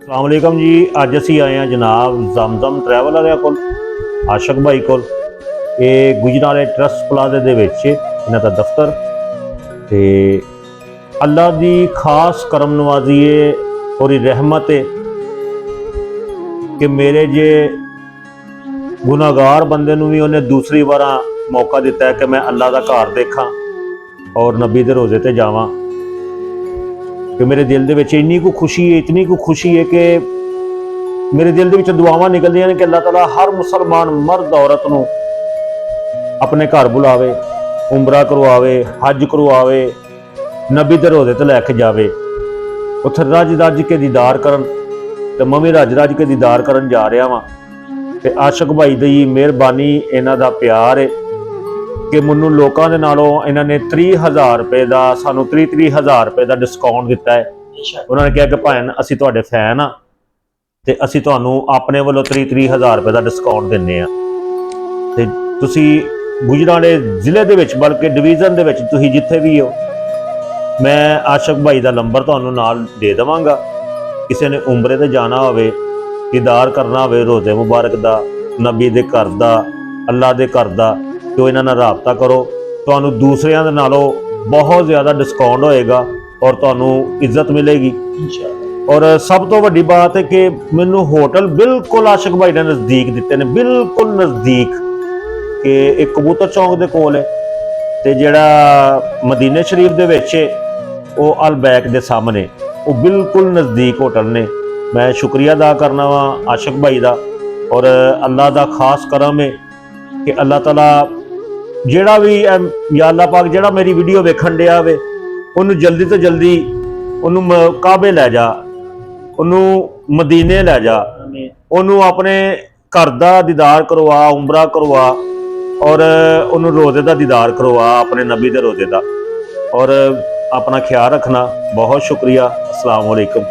अस्सलाम वालेकुम जी। अज असी आए हैं जनाब जमजम ट्रैवल वाले को आशक भाई को। ये गुजराले ट्रस्ट प्लाजे दे विच इन्हां दा दफ्तर ते अल्लाह दी खास करम नवाजी है और रहमत है कि मेरे जे गुनाहगार बंदे नूं भी उन्हें दूसरी बार मौका दिता है कि मैं अल्लाह दा घर देखा और नबी दे रोज़े ते जावां। कि मेरे दिल दे विच इन्नी को खुशी है, इतनी को खुशी है कि मेरे दिल दे विच दुआवां निकलदियां ने कि अल्लाह ताला हर मुसलमान मर्द औरत नूं अपने घर बुलावे, उमरा करवावे, हज करवावे, नबी दे रोज़े ते लैके जावे, उत्थे रज रज के दीदार करन। ते मैं भी रज रज के दीदार करन जा रहा वां। ते आशक भाई दी मेहरबानी, इन्हां दा प्यार है कि मैनू लोगों के नालों इन्होंने 30,000 रुपए का सानू 30,000 रुपए का डिस्काउंट दिता है। उन्होंने कहा कि भैन असी तुहाडे फैन हाँ ते असी तुहानू अपने वालों 30,000 रुपए का डिस्काउंट दिन्ने आ। ते तुसी गुजराले जिले दे विच बल्कि डिवीजन दे विच तुसी जिथे भी हो, मैं आशक भाई का नंबर तुहानू नाल दे देवांगा। किसी ने उमरे ते जाना होवे, दीदार करना होवे रोज़े मुबारक दा, नबी दे घर दा, अल्लाह दे घर दा, तो इन्हां नाल राबता करो। तुहानू दूसरियां दे नालों बहुत ज़्यादा डिस्काउंट होएगा और तुहानू इज्जत मिलेगी और सब तो वड्डी बात है कि मैनू होटल बिल्कुल आशक भाई ने नज़दीक दिते ने, बिल्कुल नज़दीक कि एक कबूतर चौंक दे कोल है ते जिहड़ा मदीने शरीफ दे विच है वो अल बैक दे सामने, वो बिल्कुल नज़दीक होटल ने। मैं शुक्रिया अदा करना वा आशक भाई का और अल्लाह का खास करम है कि अल्लाह ताला जिहड़ा भी या अल्लाह पाक जिहड़ा मेरी वीडियो वेखण दिया वे उन्होंने जल्दी तो जल्दी उन्होंने काबे लै जा, उन्होंने मदीने लै जा, उन्होंने अपने घर का दीदार करवा, उमरा करवा और उन्होंने रोज़े का दीदार करवा, अपने नबी दे रोज़े का। और अपना ख्याल रखना। बहुत शुक्रिया। अस्सलाम वालेकुम।